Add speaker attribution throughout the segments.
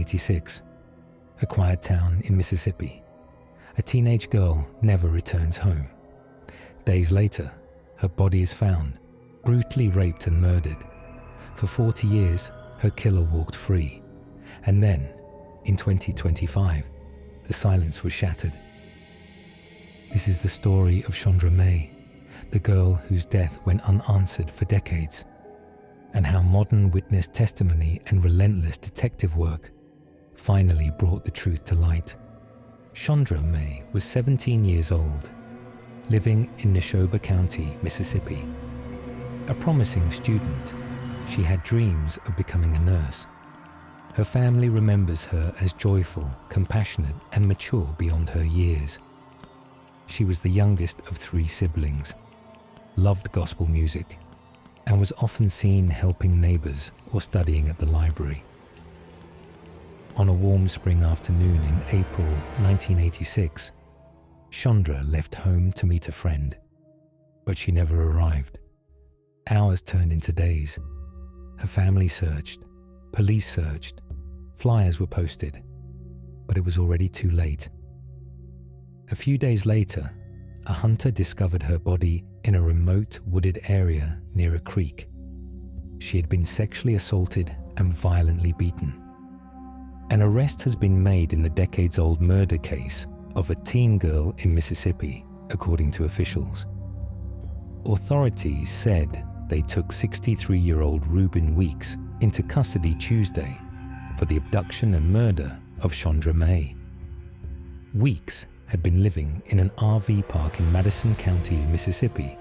Speaker 1: 1986, a quiet town in Mississippi. A teenage girl never returns home. Days later, her body is found, brutally raped and murdered. For 40 years, her killer walked free. And then, in 2025, the silence was shattered. This is the story of Shondra May, the girl whose death went unanswered for decades, and how modern witness testimony and relentless detective work finally brought the truth to light. Shondra May was 17 years old, living in Neshoba County, Mississippi. A promising student, she had dreams of becoming a nurse. Her family remembers her as joyful, compassionate, and mature beyond her years. She was the youngest of 3 siblings, loved gospel music, and was often seen helping neighbors or studying at the library. On a warm spring afternoon in April 1986, Shondra left home to meet a friend, but she never arrived. Hours turned into days. Her family searched, police searched, flyers were posted, but it was already too late. A few days later, a hunter discovered her body in a remote wooded area near a creek. She had been sexually assaulted and violently beaten. An arrest has been made in the decades-old murder case of a teen girl in Mississippi, according to officials. Authorities said they took 63-year-old Reuben Weeks into custody Tuesday for the abduction and murder of Shondra May. Weeks had been living in an RV park in Madison County, Mississippi,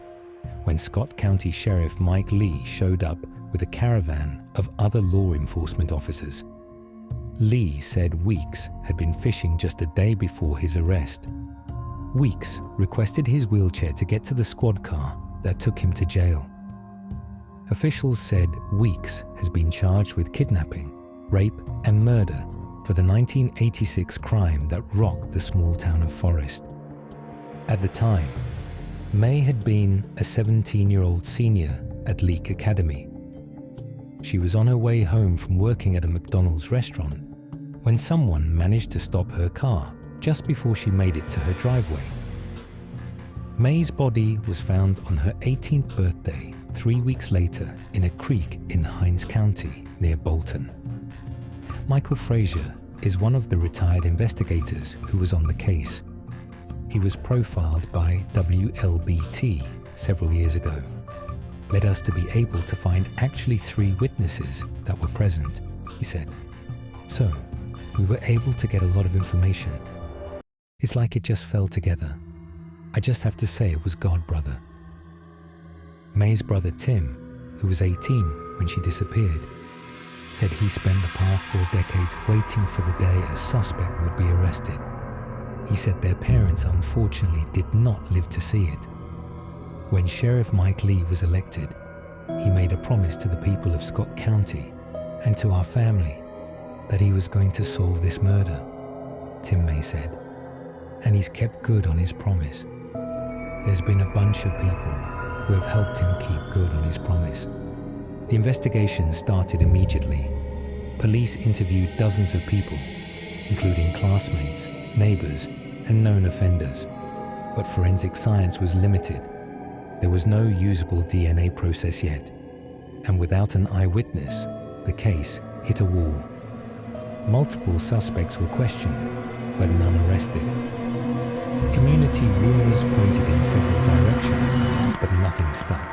Speaker 1: when Scott County Sheriff Mike Lee showed up with a caravan of other law enforcement officers. Lee said Weeks had been fishing just a day before his arrest. Weeks requested his wheelchair to get to the squad car that took him to jail. Officials said Weeks has been charged with kidnapping, rape, and murder for the 1986 crime that rocked the small town of Forest. At the time, May had been a 17-year-old senior at Leake Academy. She was on her way home from working at a McDonald's restaurant when someone managed to stop her car just before she made it to her driveway. May's body was found on her 18th birthday 3 weeks later in a creek in Hinds County near Bolton. Michael Frazier is one of the retired investigators who was on the case. He was profiled by WLBT several years ago, led us to be able to find actually 3 witnesses that were present, he said. So, we were able to get a lot of information. It's like it just fell together. I just have to say it was God, brother. May's brother Tim, who was 18 when she disappeared, said he spent the past 4 decades waiting for the day a suspect would be arrested. He said their parents unfortunately did not live to see it. When Sheriff Mike Lee was elected, he made a promise to the people of Scott County and to our family that he was going to solve this murder, Tim May said, and he's kept good on his promise. There's been a bunch of people who have helped him keep good on his promise. The investigation started immediately. Police interviewed dozens of people, including classmates, neighbors, and known offenders, but forensic science was limited. There was no usable DNA process yet, and without an eyewitness, the case hit a wall. Multiple suspects were questioned, but none arrested. Community rumors pointed in several directions, but nothing stuck.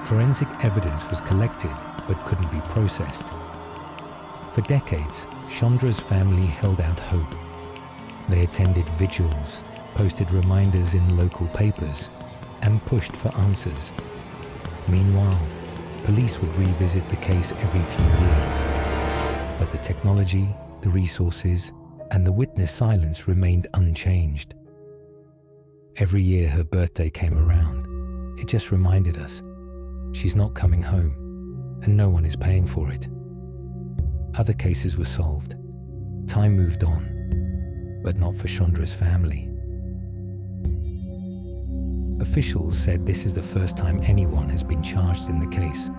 Speaker 1: Forensic evidence was collected, but couldn't be processed. For decades, Shondra's family held out hope. They attended vigils, posted reminders in local papers, and pushed for answers. Meanwhile, police would revisit the case every few years, but the technology, the resources, and the witness silence remained unchanged. Every year her birthday came around, it just reminded us, she's not coming home, and no one is paying for it. Other cases were solved. Time moved on, but not for Shondra's family. Officials said this is the first time anyone has been charged in the case.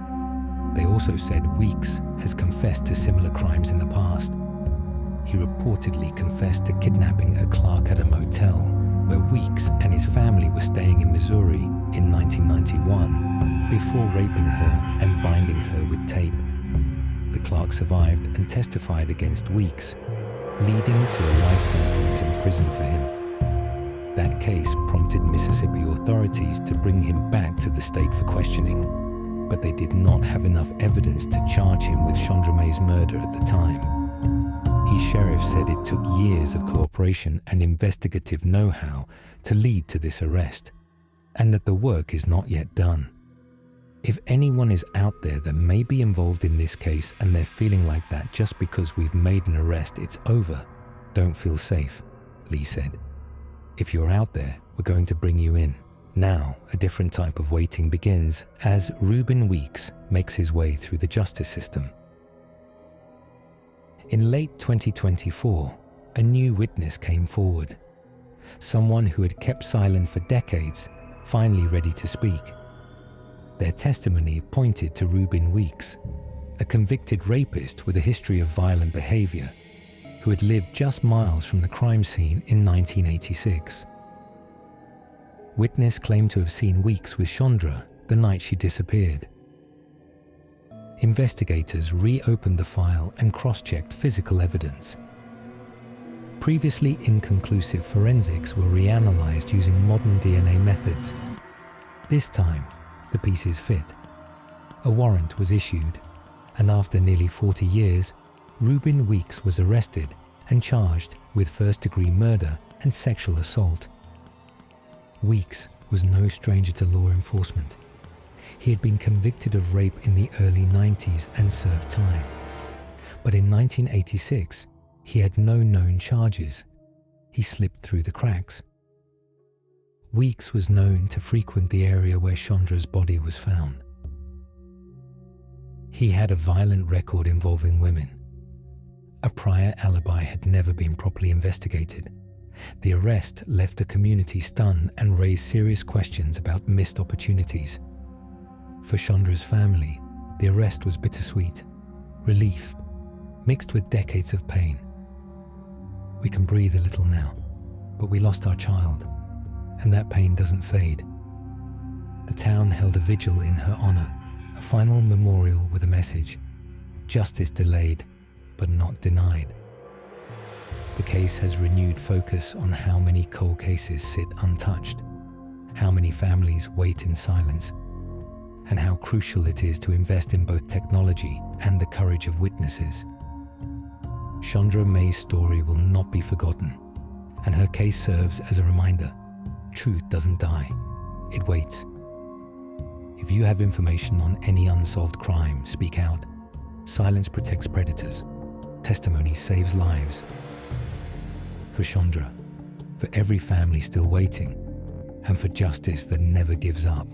Speaker 1: They also said Weeks has confessed to similar crimes in the past, he reportedly confessed to kidnapping a clerk at a motel where Weeks and his family were staying in Missouri in 1991 before raping her and binding her with tape. The clerk survived and testified against Weeks, leading to a life sentence in prison for him. That case prompted Mississippi authorities to bring him back to the state for questioning, but they did not have enough evidence to charge him with Shondra May's murder at the time. His sheriff said it took years of cooperation and investigative know-how to lead to this arrest, and that the work is not yet done. If anyone is out there that may be involved in this case and they're feeling like that just because we've made an arrest, it's over, don't feel safe, Lee said. If you're out there, we're going to bring you in. Now, a different type of waiting begins as Reuben Weeks makes his way through the justice system. In late 2024, a new witness came forward. Someone who had kept silent for decades, finally ready to speak. Their testimony pointed to Reuben Weeks, a convicted rapist with a history of violent behavior, who had lived just miles from the crime scene in 1986. Witness claimed to have seen Weeks with Shondra the night she disappeared. Investigators reopened the file and cross-checked physical evidence. Previously inconclusive forensics were reanalyzed using modern DNA methods. This time, the pieces fit. A warrant was issued, and after nearly 40 years, Reuben Weeks was arrested and charged with first-degree murder and sexual assault. Weeks was no stranger to law enforcement. He had been convicted of rape in the early 90s and served time. But in 1986, he had no known charges. He slipped through the cracks. Weeks was known to frequent the area where Shondra's body was found. He had a violent record involving women. A prior alibi had never been properly investigated. The arrest left the community stunned and raised serious questions about missed opportunities. For Shondra's family, the arrest was bittersweet, relief, mixed with decades of pain. We can breathe a little now, but we lost our child, and that pain doesn't fade. The town held a vigil in her honor, a final memorial with a message: justice delayed, but not denied. The case has renewed focus on how many cold cases sit untouched, how many families wait in silence, and how crucial it is to invest in both technology and the courage of witnesses. Shondra May's story will not be forgotten, and her case serves as a reminder: truth doesn't die, it waits. If you have information on any unsolved crime, speak out. Silence protects predators. Testimony saves lives. For Shondra, for every family still waiting, and for justice that never gives up.